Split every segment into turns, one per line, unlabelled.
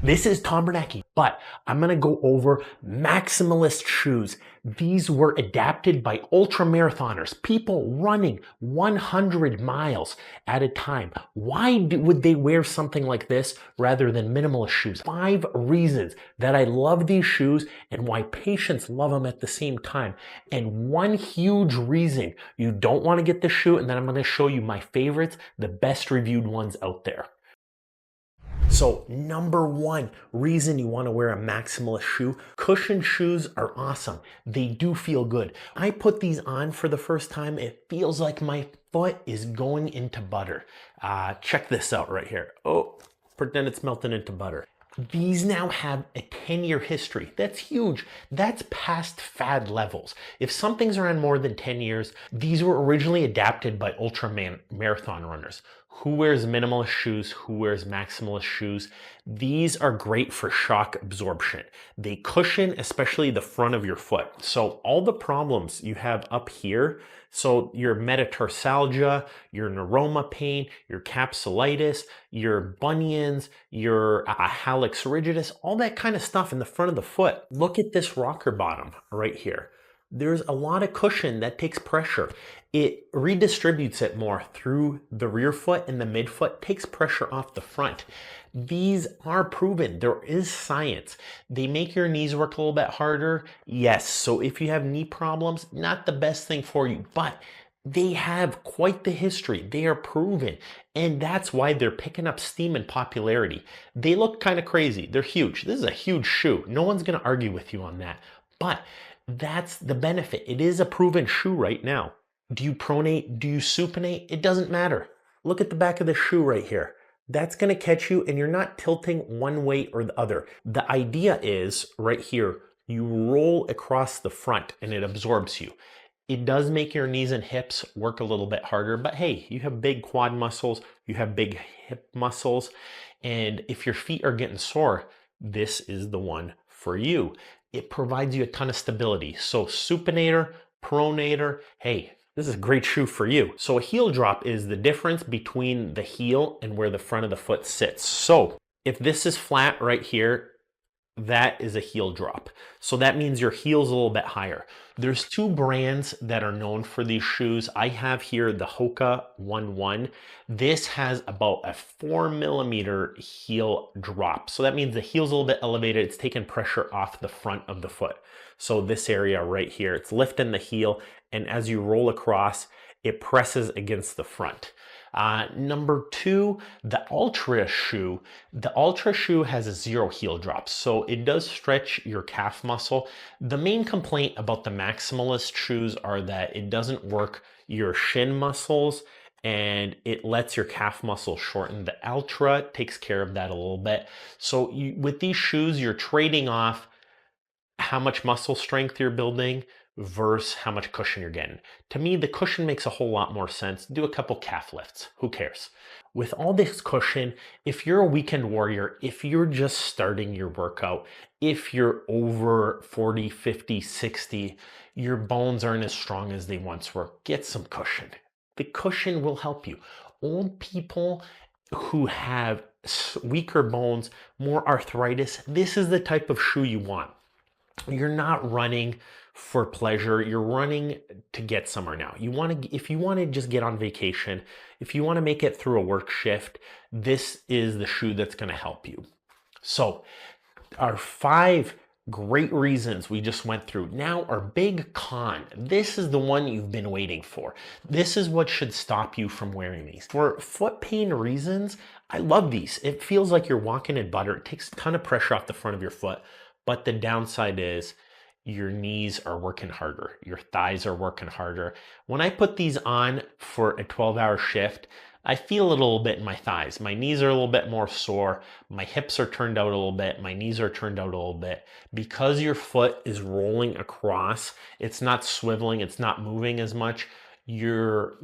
This is Tom Bernacki, but I'm going to go over Maximalist shoes. These were adapted by ultra marathoners, people running 100 miles at a time. Why would they wear something like this rather than minimalist shoes? 5 reasons that I love these shoes and why patients love them at the same time. And one huge reason you don't want to get this shoe, and then I'm going to show you my favorites, the best reviewed ones out there. So number one reason you want to wear a Maximalist shoe, cushioned shoes are awesome. They do feel good. I put these on for the first time. It feels like my foot is going into butter. Check this out right here. Oh, pretend it's melting into butter. These now have a 10-year history. That's huge. That's past fad levels. If something's around more than 10 years, these were originally adapted by ultra marathon runners. Who wears minimalist shoes? Who wears maximalist shoes? These are great for shock absorption. They cushion, especially the front of your foot. So all the problems you have up here, so your metatarsalgia, your neuroma pain, your capsulitis, your bunions, your hallux rigidus, all that kind of stuff in the front of the foot. Look at this rocker bottom right here. There's a lot of cushion that takes pressure. It redistributes it more through the rear foot, and the midfoot takes pressure off the front. These are proven. There is science. They make your knees work a little bit harder. Yes, so if you have knee problems, not the best thing for you, but they have quite the history. They are proven, and that's why they're picking up steam and popularity. They look kind of crazy. They're huge. This is a huge shoe. No one's going to argue with you on that, but that's the benefit. It is a proven shoe right now. Do you pronate? Do you supinate? It doesn't matter. Look at the back of the shoe right here. That's going to catch you, and you're not tilting one way or the other. The idea is right here, you roll across the front and it absorbs you. It does make your knees and hips work a little bit harder, but hey, you have big quad muscles, you have big hip muscles, and if your feet are getting sore, this is the one for you. It provides you a ton of stability. So supinator, pronator, hey, this is a great shoe for you. So a heel drop is the difference between the heel and where the front of the foot sits. So if this is flat right here, that is a heel drop. So that means your heel's a little bit higher. There's 2 brands that are known for these shoes. I have here the Hoka 1-1. This has about a 4mm heel drop. So that means the heel's a little bit elevated. It's taking pressure off the front of the foot. So this area right here, it's lifting the heel, and as you roll across, it presses against the front. Number 2, the Altra shoe. The Altra shoe has a 0 heel drop, so it does stretch your calf muscle. The main complaint about the Maximalist shoes are that it doesn't work your shin muscles and it lets your calf muscle shorten. The Altra takes care of that a little bit. So with these shoes, you're trading off how much muscle strength you're building versus how much cushion you're getting. To me, the cushion makes a whole lot more sense. Do a couple calf lifts, who cares? With all this cushion, if you're a weekend warrior, if you're just starting your workout, if you're over 40, 50, 60, your bones aren't as strong as they once were, get some cushion. The cushion will help you. Old people who have weaker bones, more arthritis, this is the type of shoe you want. You're not running for pleasure, you're running to get somewhere now. If you want to just get on vacation, if you want to make it through a work shift, this is the shoe that's going to help you. So our 5 great reasons we just went through. Now our big con. This is the one you've been waiting for. This is what should stop you from wearing these. For foot pain reasons, I love these. It feels like you're walking in butter. It takes a ton of pressure off the front of your foot. But the downside is your knees are working harder. Your thighs are working harder. When I put these on for a 12-hour shift, I feel it a little bit in my thighs. My knees are a little bit more sore. My hips are turned out a little bit. My knees are turned out a little bit. Because your foot is rolling across, it's not swiveling, it's not moving as much. You're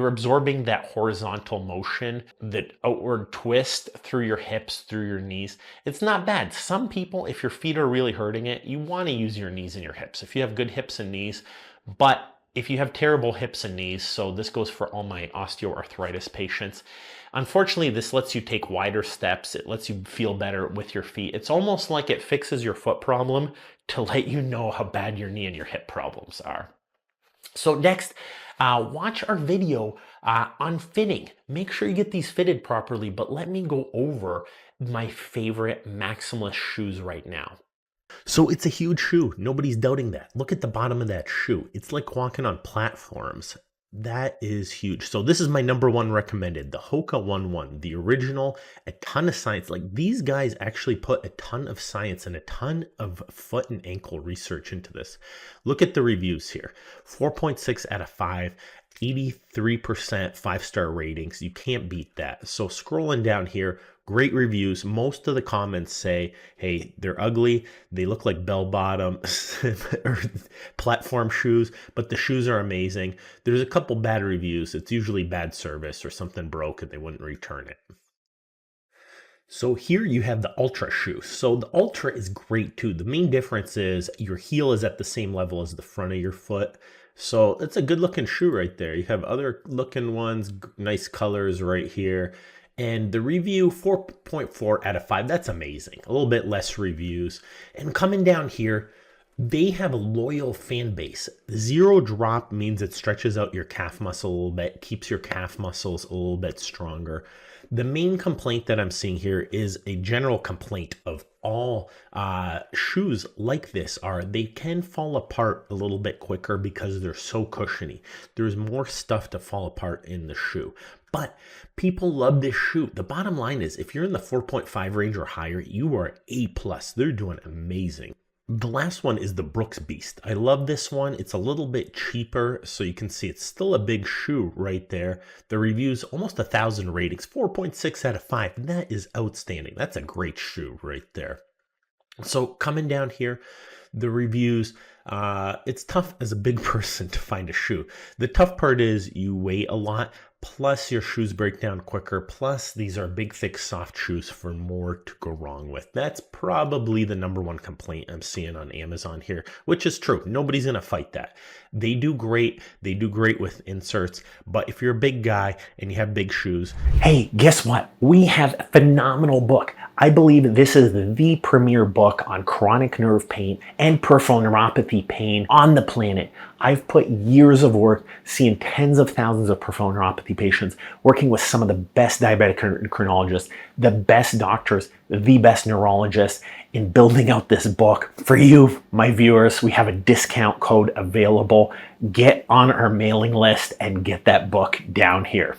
absorbing that horizontal motion, that outward twist through your hips, through your knees. It's not bad. Some people, if your feet are really hurting it, you want to use your knees and your hips. If you have good hips and knees, but if you have terrible hips and knees, so this goes for all my osteoarthritis patients, Unfortunately, this lets you take wider steps. It lets you feel better with your feet. It's almost like it fixes your foot problem to let you know how bad your knee and your hip problems are. So next, watch our video on fitting. Make sure you get these fitted properly, but let me go over my favorite Maximalist shoes right now. So it's a huge shoe. Nobody's doubting that. Look at the bottom of that shoe. It's like walking on platforms. That is huge. So this is my number one recommended, the Hoka 1-1, the original, a ton of science. Like these guys actually put a ton of science and a ton of foot and ankle research into this. Look at the reviews here. 4.6 out of 5. 83% 5-star ratings. You can't beat that. So scrolling down here, great reviews. Most of the comments say, hey, they're ugly. They look like bell bottom or platform shoes, but the shoes are amazing. There's a couple bad reviews. It's usually bad service or something broke and they wouldn't return it. So here you have the Altra shoe. So the Altra is great too. The main difference is your heel is at the same level as the front of your foot. So it's a good looking shoe right there. You have other looking ones, nice colors right here. And the review 4.4 out of 5. That's amazing. A little bit less reviews. And coming down here, they have a loyal fan base. Zero drop means it stretches out your calf muscle a little bit, keeps your calf muscles a little bit stronger. The main complaint that I'm seeing here is a general complaint of all shoes like this are they can fall apart a little bit quicker because they're so cushiony. There's more stuff to fall apart in the shoe. But people love this shoe. The bottom line is if you're in the 4.5 range or higher, you are A+. They're doing amazing. The last one is the Brooks Beast. I love this one. It's a little bit cheaper, so you can see it's still a big shoe right there. The reviews, almost 1,000 ratings, 4.6 out of 5. That is outstanding. That's a great shoe right there. So coming down here, the reviews, it's tough as a big person to find a shoe. The tough part is you wait a lot, plus your shoes break down quicker, plus these are big, thick, soft shoes for more to go wrong with. That's probably the number one complaint I'm seeing on Amazon here, which is true. Nobody's going to fight that. They do great. They do great with inserts, but if you're a big guy and you have big shoes, hey, guess what? We have a phenomenal book. I believe this is the premier book on chronic nerve pain and peripheral neuropathy pain on the planet. I've put years of work seeing tens of thousands of peripheral neuropathy patients, working with some of the best diabetic endocrinologists, the best doctors, the best neurologists in building out this book. For you, my viewers, we have a discount code available. Get on our mailing list and get that book down here.